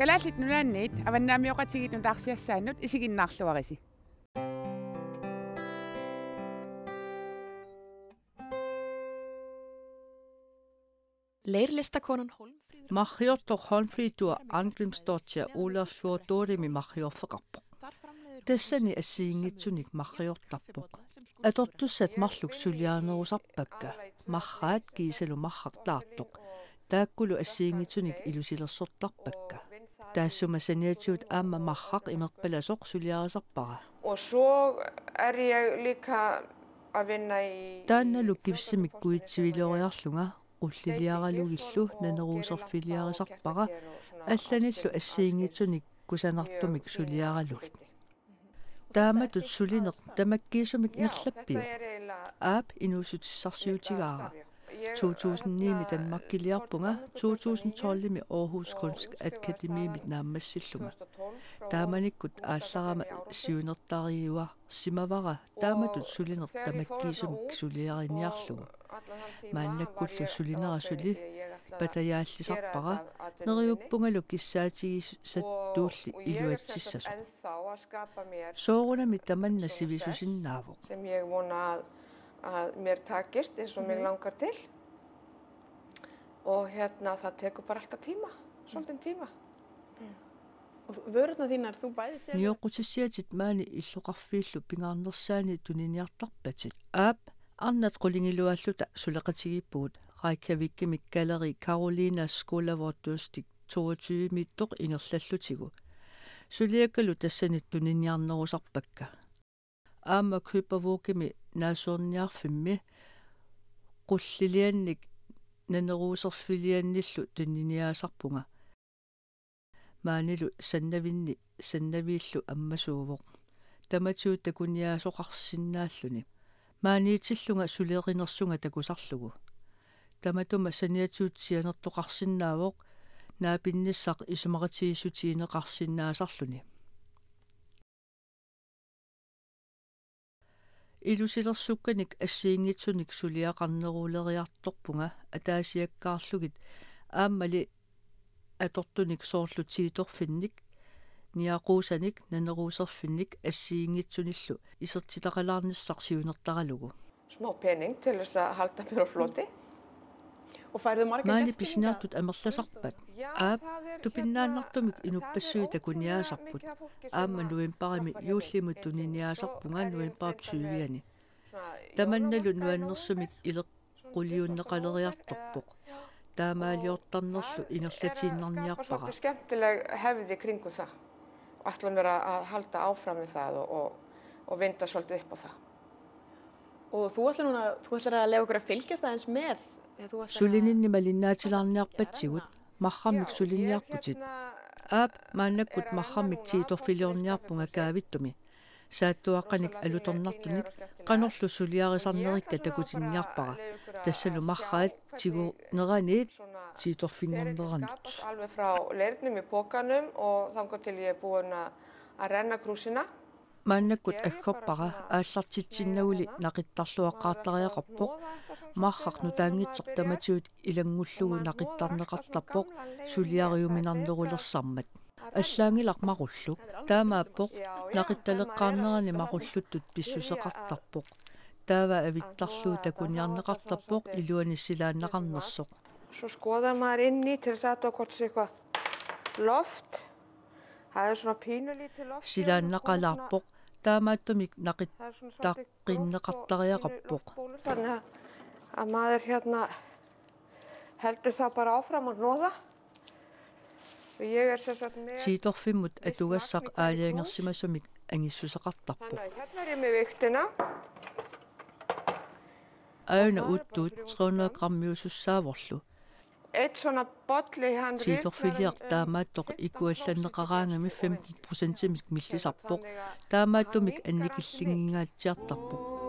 Kalaallit nunaanniit avannaamioqatigit nutarsiassaannut isiginnaarluarisi. Leirlistakonan Holmfríður Mahjortor Holmfríður Arngrímsdóttir Ólafsfjörðurimi mahjorfaqarpoq. Tassani assiingitsunik mahjortarpoq. Atortussat marluksuliaanerusarpakka. Marraat kiisalu marrartaartoq. Taakkulu assiingitsunik ilusilersortarpakka. Taassuma saniatiut aamma marraq imerpalasoq suliarisarpara. Og så jeg líka að vinna í Taannalu kipsimikkuitsiviloriarlunga ulliliaralugillu naneruuserfiliarisarpara алланиллу ассиингитсуник кусанартумик сулиаралугит тааматут сулинер тамаккиисумик нерлаппиут аап инусутиссарсиутигаара 2009 Danmarkiliarpunga 2012 Aarhus Kunstakademiimit naammassillunga taamanikkut аалларама сиунертариуа симавара тааматут сулинер тамаккиисумик сулиаринниарлугу мааннаккуллу сулинерасули патаяаллисарпара нериуппунгалу киссаатигиссаттуулли илуатсиссасу соорунами таманна сивисусиннаавоq sem ég vona að mér takist eins og mig langar til og það tekur bara alltaf tíma, svolítinn tíma. Og vörurnar þínar, þú bæði sér Niorqutissiatit maani illuqarfiillu pingaarnersaani tuniniartarpatit aap arnat qulingilualluta suleqatigippuut Reykjavikkimik Galleri Carolina Skolavortustik 22 mittoq ingerlallutigu suliakkalu tassanit tuniniarnerusarpakka aamma køpervukimi naasuorniarfimmi qulliliannik naneruuserfiliannillu tuniniaasarpunga maanilu sannaviillu ammasuuvoq tamatiut takuniaasoqarsinnaalluni maaniitillunga suleerinersunga takusarlugu tamatuma saniatiut sianertoqarsinnaavoq naapinnissaq isumaratiisutiineqarsinnaasarluni ilusilersukkanik assiingitsunik suliaqarneruuleriartorpunga ataasiakkaarlugit aammali atortunik soorlutiitorfinnik niaquusanik naneruuserfinnik assiingitsunillu isertitaqalaarnissarsiunertaralugu Smá pening til þess að halda mér á floti. Og færðu marga maali gesti pisinaartut amerlasarpat aap tupinnaannartumik inuppassuu takuniaasarput aamma nuimparimi yuullimut tuniniaasarpunga nuimparap tyyviani tamannalu nuannersumik ileqquliunneqaleriartorpoq taamaaliortarnerlu ingerlatiinnarniarpara Skemmtileg hefði kringum það og ætla mér að halda áfram með það og vinda svolítið upp á það. Og þú ætlar að leyfa okkur að fylgjast aðeins með sulininni malinnaatilaarniarpatsigut marramik sulinniarputit aap maannakkut marramik tiitorfiliorniarpunga kaavittumi saattuaqqanik alutornartunik qanorlu suliarisarnerikka takutinniarpara tassalu marraat tigu neraniit tiitorfingorneranut Alveg frá leirnum í pokanum og þangað til ég er búin að renna krúsina. maannakkut aggerpara aallartitsinnauli naqittarluaqqaartariaqarpoq marraqnu taangitsoq tamatiut ilangullugu naqittarneqartarpoq suliariuminarnerulersarmat аллаангилақ маруллук таамааппоқ нақитталеққарнерани маруллуттут писсусеқартарпоқ таава авиттарлуу такуниарнеқартарпоқ илуаниссилааннеқарнерсоқ Svo skoðar maður inn í til þess að það hvort sé eitthvað loft. Það svona pínulítið loft. силааннеқалаарпоқ таамааттумик нақиттаққиннеқартариақарпоқ Þannig að maður heldur það bara áfram að hnoða. Ég er sem sagt með tiitorfimmut atugassaq aaliangерсимасумик ангиссусеқартарпоқ Hérna er ég með viktina. аана уттуут 300 граммиусуссааворлу Eitt svona bolli hann tiitorfiliaq taamaattoq ikuallanneqaraangami 15%-imik millisarpoq taamaattumik annikillingingaatiartarpoq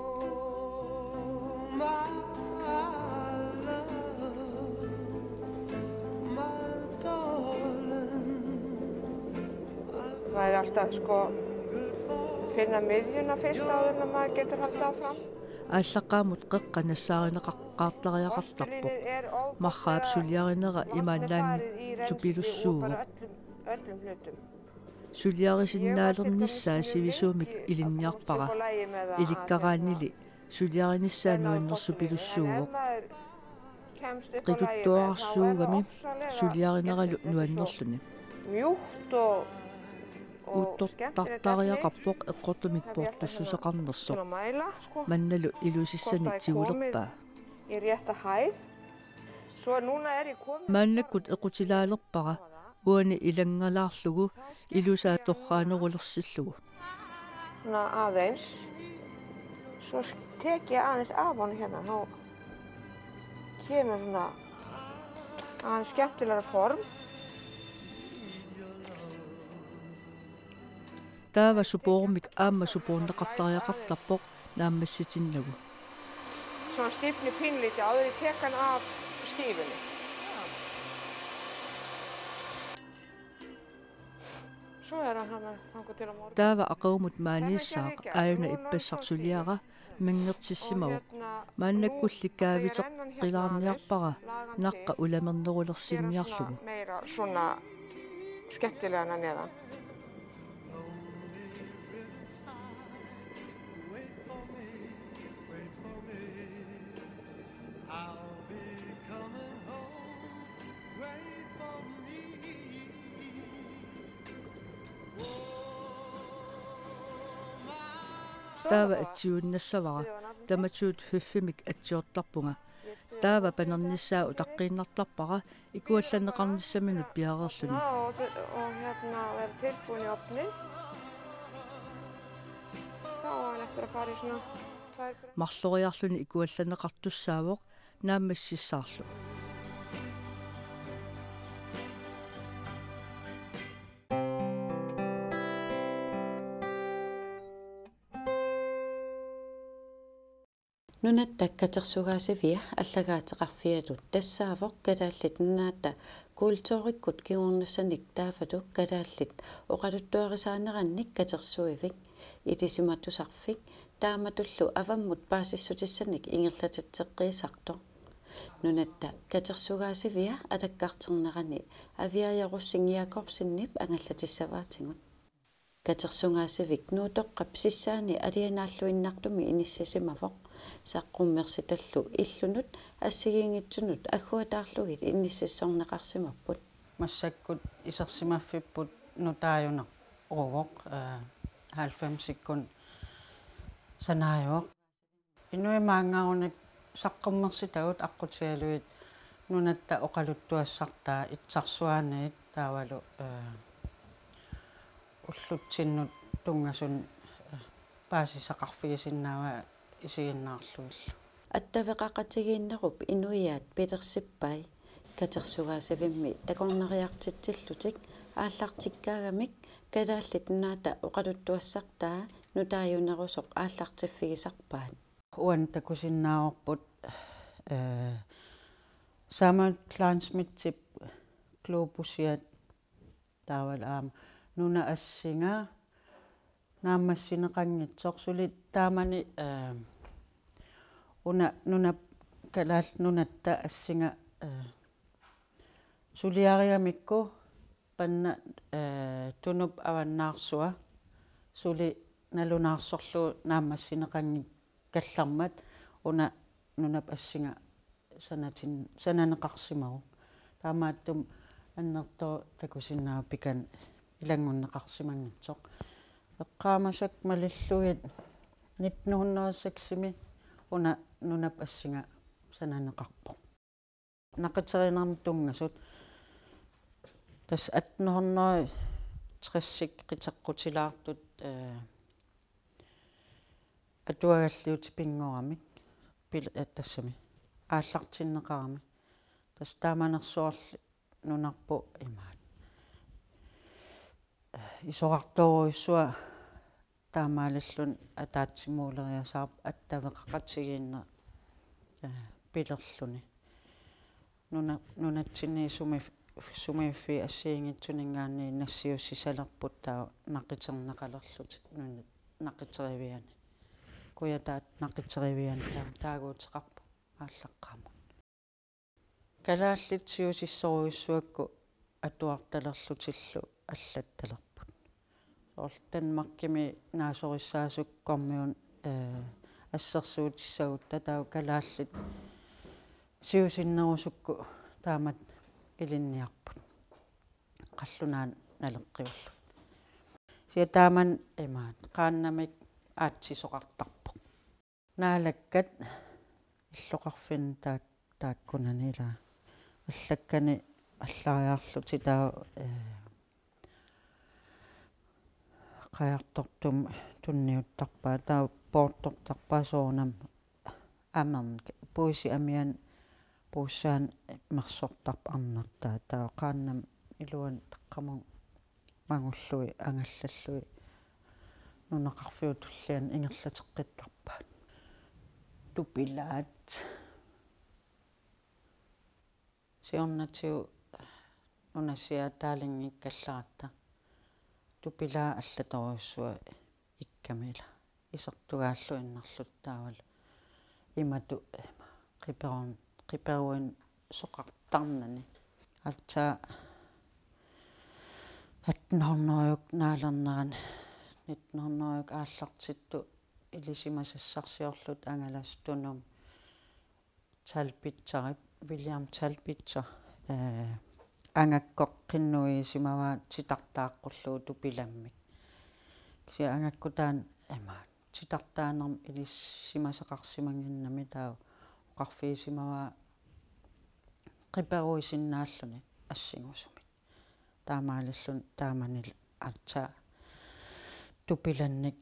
maður er alltaf finna miðjuna fyrst áður en maður getur haldið áfram. ааллаққаамут қеққанассааринеқаққаартариақартарпоқ марраап сулиаринера имааннаанги тупилуссууво öllum hlutum. Suliarisinnaaleernissaa sivisuumik ilinniarpara ilikkaraannili suliarinissaannuannersu pilussuuvoq qituttuarsuugami suliarineralu nuannerluni Mjukt og uuttortartariaqarpoq eqqortumik portussuseqarnersoq mannalu ilusissani tigulerpaa í rétta hæð. Svo núna ég komin maannakkut equtilaalerpara uani ilangalaarlugu ilusaa torraanerulersillugu svona aðeins. Svo tek ég aðeins af honum hérna, þá kemur svona aðeins skemmtilegra form. taava supoormik aamma supoorneqartariaqartarpoq naammassitinnagu Svona stífni pínlítið áður ég tek hann af stífunni. Svo hann hann þangað til á morgun. taava aqaumut maaniissaaq aayuna ippassarsuliara mangertissimavuq maannakkullikkaaviteq qilaarniarpara naqqa ulamernerulersinniarlugu Meira svona skemmtilega neðan. taava atsiunnassavara tamatuut huffimik atsiortarpunga taava panernissaa utaqqiinnartarpara ikuallanneqarnissaminut piareerluni Og hérna verður tilbúin í ofnin. Þá á hann eftir að fara í svona 2-3 marloriarluni ikuallanneqartussaavoq naammassissaarlu Nunattak katersugaasivia allagaatiqarfialut tassaavoq kalaallit nunaata kuultoorikkut kiuornussanik taafatu kalaallit oqaluttuarisaanerannik katersuivik itisimatusarfik taamatullu avammut paasissutissanik ingerlatatseqqiisartor nunatta katersugaasivia alakkaarternerani aviajarussigiakorsinnip angallatissavaatigut katersungaasivik nuutoqqap sissaani alianaalluinnartumi inissasimafoq saqqummersitallu illunut assigiingitsunut agguataarlugit innississorneqarsimapput massakkut isersimaffipput nutaayuneq uruvoq 90-sikkun sanaajuoq inuimaangarunik saqqummersitagut aqqutialuit nunatta oqaluttuassartaa itsarsuaaniit taavalu уллутсиннут тунгасун паасисақарфигисиннаава исигиннаарлуиллу аттавеқақатигииннеруп инуиаат пилерсиппай катерсугаасавимми такорнериартитсиллутик ааллартиккаагамик калааллит наата оқалуттуассартаа нутааюнерусоқ ааллартиффигисарпаат уан такусиннааварпут самат клансмитсип глобусиат таавал аама нуна ассинга нааммассинеқангитсоқ сулит таамани уна нуна калаал нунатта ассинга сулиариамикку панна тунуп аваннаарсуа сули налунаарсорлу нааммассинеқангит каллармат уна нунап ассинга сананеқарсимагу таамааттум аннертоо такусиннаа пикан илангуннеқарсимангитсоқ эққаамасак малиллугит 1906-ми уна нунап ассинга сананеқарпо нақитеринерми тунгасут тас 1860-сик қитеққутилаартут атуагаллиут пингорамик пил тассами ааллартиннеқарами тас тааманерсуарли нунарпу имаат исоқарторуиссуа таамааллун атаатсимуулериасаарп аттавеқақатсигиинна пилерлуни нунатсини сумиффи ассиингитсунингаани нассиуссисалерпут таа нақитернеқалерлут нунат нақитеривиани куятаат нақитеривиани таагуутеқарпу ааллаққаама калааллит сиусиссоруиссуакку atuartalerlutillu аллатталерпут соорл танмаркими наасорissаасуккормиун ассерсуутиссагутта таа калааллит сиусиннерусукку таамат илинниарпут қаллунаан налеққиуллу сия тааман имаат qaannamik аатсисоқартарпоқ наалаккат иллоқарфин тааккунанила аллаккани аллариарлути таа qajartortum tunniuttarpaa taa portortarpaa soornam amern puisi amian puussaan marsortarp arnartaa taa qaannam iluan taqqamun mangullui angallallui nunaqarfiutullian ingerlateqqittarpaat tupilaat siornatiu nunassia taalingikkallaarta tupilaa allatorussua ikkamila isortugaallu innarluttaawal imatu qiperuin soqartarnani altsaa 1800-juk naalerneran 1900-juk aallartittu ilisimasassarsiorlut angalas tunum Talbitserip William Talbitser angakkoqqinnui simava titartaaqqullu tupilammik kisia angakkutaan amaat titartaanerm ilissimasaqarsimanginnami taa oqarfiisimava qiperuisinnaalluni assingusumik taamaalillun taamanil artaa tupilannik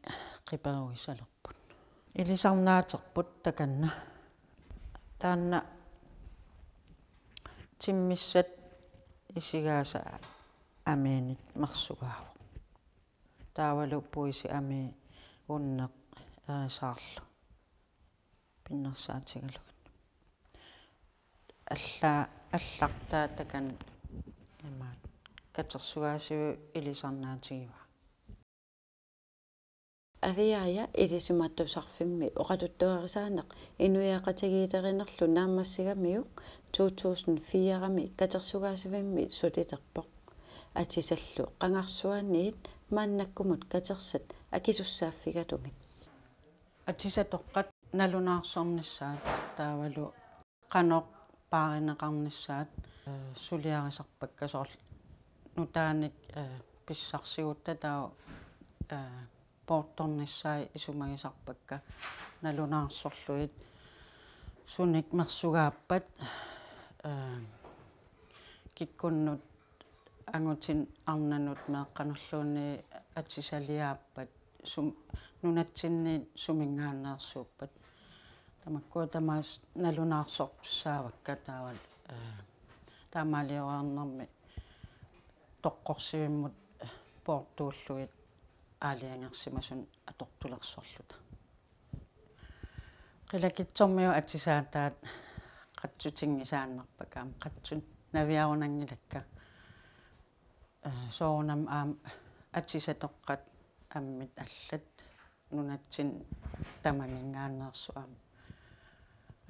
qiperuisalerput ilisarnaaterput takanna taanna timmissat isigaasa amiinit marsugaavo taavalu puisi ami unneq erisaarlu pinnersaatigalugut аллартаа такан имаат катерсугаасиу илисарнаатигива авиая илисиматтусарфимми оқатуттуарисаанеқ инуяақатигиитеринерлу нааммассигамиук 2004-рами катерсугаасивимми сулитерпоқ атисаллу қангарсуаниит мааннаккумут катерсат акисуссааффигатумик атисатоққат налунаарсорнissaат таавалу қаноқ пааринеқарнissaат сулиарисарпакка сорл нутааник писсарсигутта таа порторнissaai исумагисарпакка налунаарсорлуит суник мерсугааппат киккуннут ангутин арнанут меэққануллуунни атсисалиааппат сум нунатсинни сумингаанаерсууппат тамаккуа тамаас налунаарсортуссаавакка таавал таамаалиораарнэрми тоққорсивиммут портууллуит аалиангерсимасун атортулерсорлута qilakitsormiu atisaataat qatsutinngisaannarpakaam qatsut naviarunangilakka soornam aam atisatoqqat ammit allat nunatsin tamaningaanneersu aam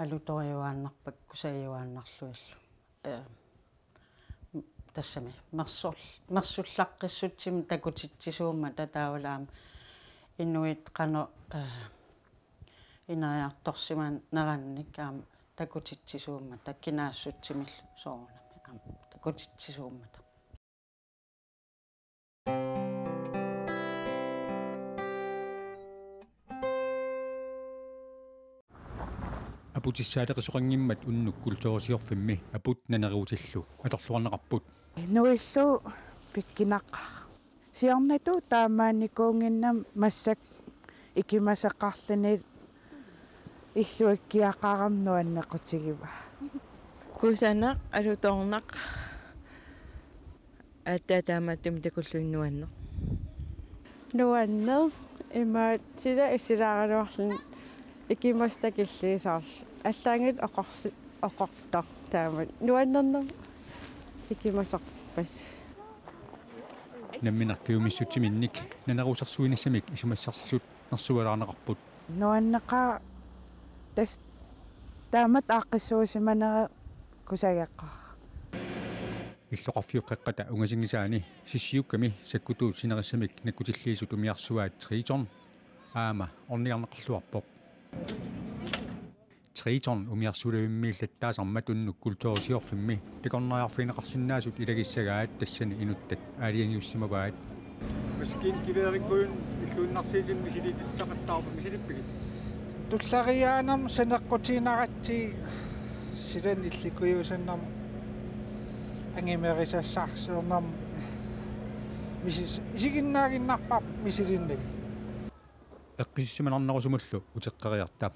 alutoriuaannarpak kusayuaannarluillu тассами мерсуллаққиссутсим такутитсисуумма татаавалаам инуит қано инариарторсиман неранник аам такутитсисуумма таккинаассутсимил соорнами аам такутитсисууммата апутиссаалеқисоқангиммат уннук култорисиорфимми апут нанериутиллу аторлуарнеқарпут нуиллу пиккинаққа сиорнату таамааникуунгиннам массак икимасеққарлани иллуаккиақарамнуаннеқутигива кусанақ алуторнақ атаатааматтум такуллуиннуанне нуаннер имаат сила исилаагалуарлун икимастакиллиисаарл аллаангит оқортар таамат нуаннернер икимасарпас намминаркиумиссутиминник нанерусарсуиниссамик исумассарсисут нерсуалаарнеқарпут нуаннеқа тас таамат ааққиссуусиманера кусагеққар иллоқарфиуққеққата унгасингисаани сиссиукками саккутуут синерисsamik наккутиллиисут умиарсуаат Triton аама орниарнеқарлуарпоқ Triton умиарсулавиммииллаттаасарма туннук култорисиорфимми пикорнариарфинеқарсинаасут илагиссагаат тассани инуттат аалиангиуссимаваат маскин кивериккуун иллуиннарсиитин мисилититсақаттаарпа мисилиппигит туллариаанам санеққутиинаратси силан илликуйусаннам ангимерисассаарсуернам мисис исигиннаагиннарпар мисилиннаги эққиссиманарнерусумуллу утеққариартаа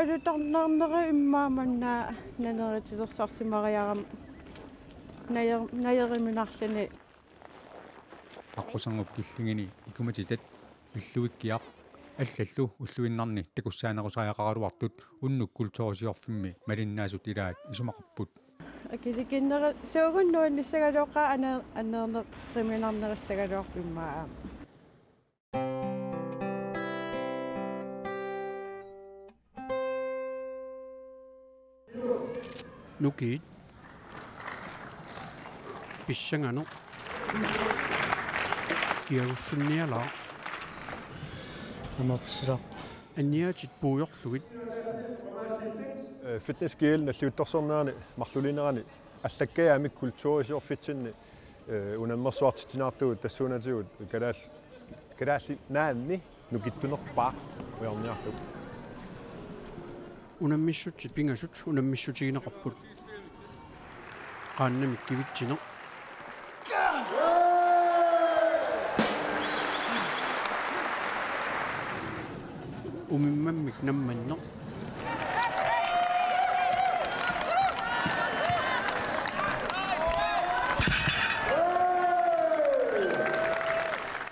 алутарнаарнери иммааманна нанеритилерсарсимариарам наериминарлани аққусангуп киллингини икуматитат иллуиккиақ аллаллу уллуиннарни такуссаанерусаақаралуартут уннук култорисиорфимми малиннаасут илаат исумақарпут акиликиннери суугуннуанниссагалуоқа анернериминарнериссагалуарпиммаа Nukit pissangano kiarussunniala амартсила анниатит пуйорлугит фитнескиил наллиутторсорнаани марлулинерани аллаккаамик культурисиорфитсинни унаммерсуартитинаартугут тассуунатигут калаалли наанни нукиттунерпаа уярниарлу унаммиссутсит пингасут унаммиссутигинеқарпут qaannamik kivitsiner umimmammik nammanneq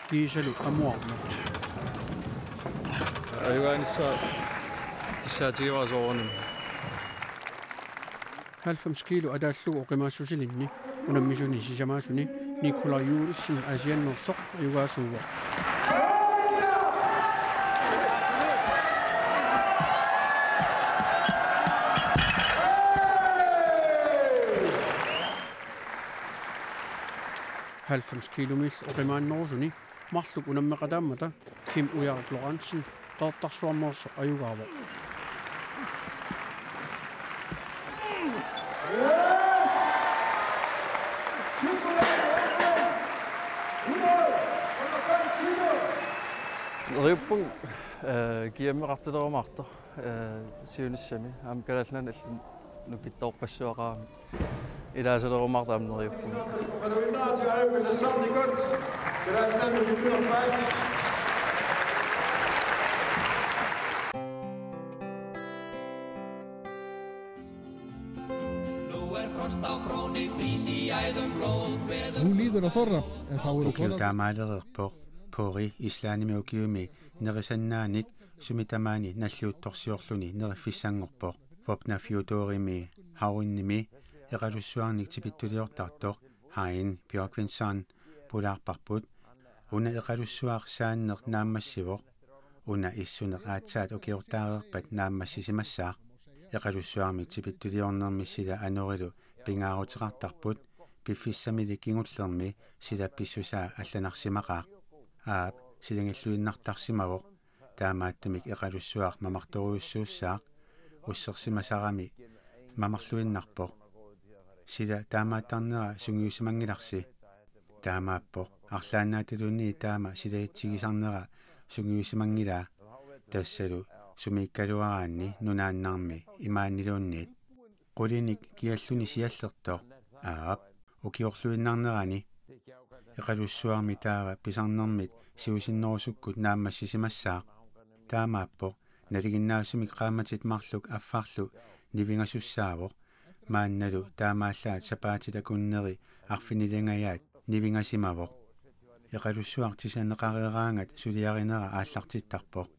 kiisalu amuarna ayugaanissa tissaatigivasoornum 90 kilo adaallugu oqimaassusilinni unammisuni sisamaasuni Nikolai Juulsin asiannersoq ayugaasuuga halvfems kilometer oqimaannerusuni marluk unammeqataammata Kim Ujaart Lorentzen taartarsuarnersoq ayugaava Rippung kiammeqartilerumaarta siunissami aam kalallan allun nukittoorpassuaqaami ilaasalurumaarta amneriuppung Panuinnaati ajuisa samni godt kalallan nukittoorpaa Nú líður á þorra en þá eru þorra Ukiltaamaalererpoq pori islaanimiukiumi nerisannaanik sumitamaani nalluuttorsiorluni nerifissangorpoq popna fiutorimi hauinnimi eqalussuarnik tipittuliortartoq hain Bjørkvindsson pulaarparput una eqalussuaq saanneq naammassivoq una issuneq aatsaat ukiortaareerpat naammassisimassaaq eqalussuarmik tipittuliornermi sila anorilu pingaaruteqartarput piffissamili kingullermi sila pissusaa allanarsimaqaaq aap silangilluinnartarsimavoq taamaattumik eqalussuaq mamartoruussuussaaq ussersimasarami mamarluinnarpoq sila taamaattarnera sungiusimangilarsi taamaappoq arlaannaatulunni taama silaitsigisarnera sungiusimangilaa tassalu sumiikkaluaraanni nunaannarmi imaanniluunniit qulinik kialluni siallertoq aap ukiorluinnarnerani eqalussuarmi taava pisarnermit siusinnerusukkut naammassisimassaaq taamaappoq naliginnaasumik qaamatit marluk affarlu nivingasussaavoq maannalu taamaallaat sapaatitakunneri arfinilangayat nivingasimavoq eqalussuartisaneqareeraangat suliarinera aallartittarpoq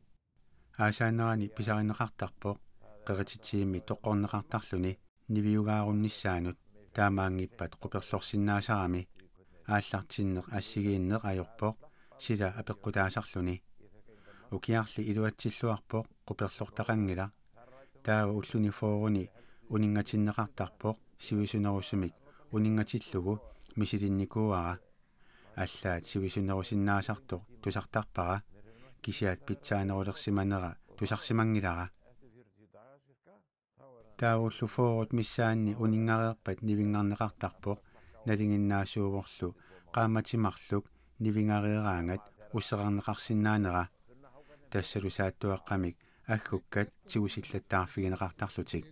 aasaanerani pisarineqartarpoq qerititiimi toqqorneqartarluni niviugaarunnissaanut taamaangippat quperlorsinnaasarami aallartinneq assigiinneq ajorpoq sila apeqqutaasarluni ukiarli iluatsilluarpoq quperlortaqangila taava ulluni fooruni uningatinneqartarpoq siusunerussumik униннgatилlugu мисилинникууара аллаат сивисунерусиннаасартоq тусартарпара кисиат питсаанерулерсиманера тусарсимангилара таавуллуфоорут миссаанни унингареерпат нивингаарнеқартарпоq налингиннаасууворлу qaamatimarluk нивингареераангат уссеқарнеқарсинаанера тассалу сааттуаққамик аггуккат тигусиллаттаарфигинеқартарлутик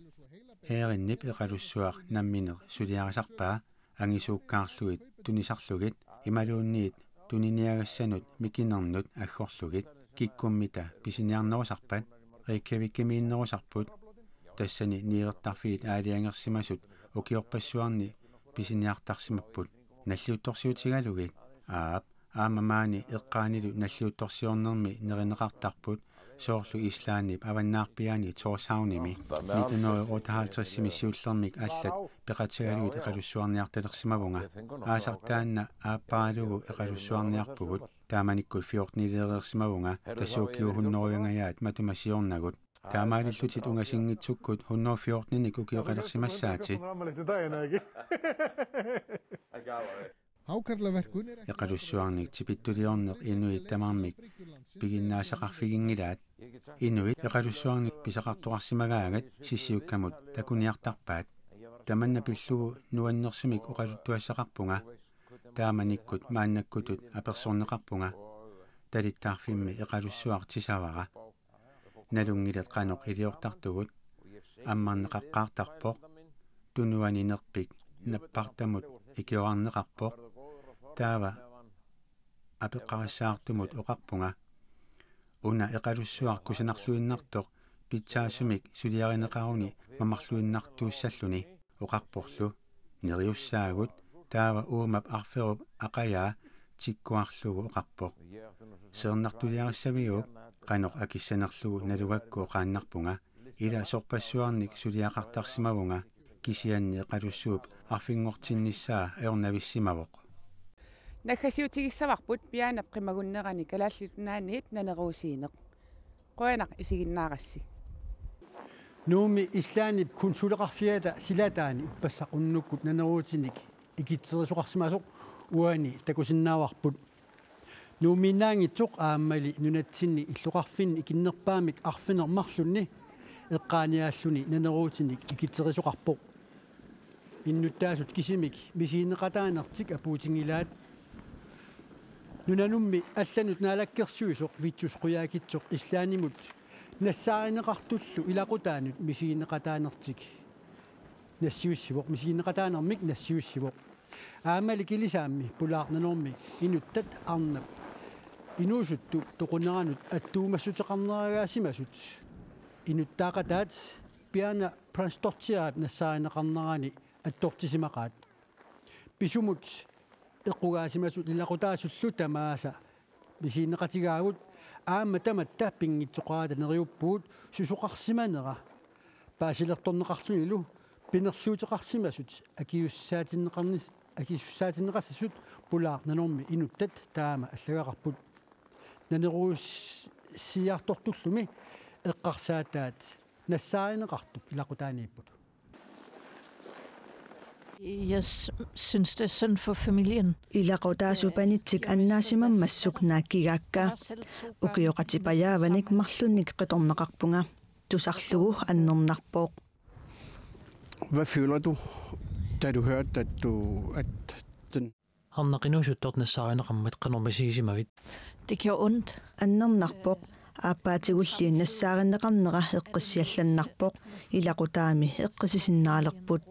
хеериннип эқалуссуақ намминер сулиарисарпаа ангисууккаарлугит тунисарлугит ималуунниит туниниагассанут микинернут аггорлугит киккуммита писиниарнерусарпат риккавиккимииннерусарпут тассани нииртарфигит аалиангерсимасут укиорпассуарни писиниартарсимаппут наллиутторсиутигалугит аамамаани эққаанилу наллиутторсиорнерми неринеқартарпут соорлу ислааннип аваннаарпиани торсауними 1958 сиуллермик аллат пеқатигалуит эқалуссуарниарталерсимавунга аасартаанна ааппаалугу эқалуссуарниарпугут тааманиккул фиортнилеерсимавунга тассуукиу хунноруянгаyaat матумасиорнагут таамаалиллутит унгасингитсуккут хунноофиортниник укиоқалерсимассаати эқалуссуарник типиттулиорнеқ инуит тамармик пигиннаасақарфигингилаат инуит эқалуссуарник писақартуарсимагаагат сиссиуккамут такуниартарпаат таманна пиллугу нуаннерсимик оқалуттуассақарпунга тааманиккут мааннаккутут аперсорнеқарпунга талиттаарфимми эқалуссуар тисавара налунгилат қаноқ илиортартугут аммарнеқаққаартарпоқ тунуанинерпик наппартамут икиоарнеқарпоқ таава апеққариссаартумут оқарпунга уна эқалуссуар кусанарлуиннартоқ питсаасумик сулиаринеқаруни мамарлуиннартууссаллуни оқарпорлу нериуссаагут таава уумап арферуп ақаяа тиккуарлугу оқарпоқ сернартулиариссавиук qanoq akissanerlugu nalugakku qaannarpunga ila sorpassuarnik suliaqartarsimavunga kisianni qalussuup arfinngortinnissaa eornavissимавоq наггасиутигиссаварпут пианап qimagуннерани калааллутунаанниит нанеруусиинеq qoyanaq isigиннаарасси нууми ислаанип кунсулеқарфиата силатаани иппассақуннуккут нанеруутиник икитсерисоқарсимасоқ уани такусиннааварпут нууминаангитсоқ ааммали нунатсинни иллуқарфинни икиннерпаамик арфинермарлунни эққааниааллуни нанеруутиник икитсерисоқарпоқ иннуттаасут кисимик мисиинеқатаанертик апуутингилаат нунанумми алланут наалаккерсуисоқ витсус қуяакитсоқ иллаанимут нассааринеқартуллу илақутаанут мисиинеқатаанертик нассиуссивоқ мисиинеқатаанермик нассиуссивоқ аамали килисаамми пулаарнанорми инуттат арнап инуусутту тоқунеранут аттуумассутеқарнерагаасимасут инуттаақатаат пиана транспортиаат нассааринеқарнерани аттортисимақаат писумут эққугаасимасут илақутаасуллу тамааса мисиинеқатигаагут аама таматта пингитсоқаата нериуппуут сусоқарсиманера паасилерторнеқарлунилу пинерсуутеқарсимасут акиуссаатиннеқарнис акиуссаатиннеқассасут пулаарнанорми инуттат таама аллагақарпут нанеруус сиартортуллуми эққарсаатаат нассааринеқартуп илақутаанииппут. Jeg synes, det er synd for familien. Ilaqutaasupanitik annaasimammассук нааккигаакка укиоқатипаяаваник марлунник қиторнеқарпунга тусарлугу аннернарпооқ. Hvad føler du, da du hørte, at den... Det gjorde ondt. Аннернарпооқ ааппаатигулли нассаариннеқарнера эққиссиалланнарпооқ илақутаами эққисисиннаалерпут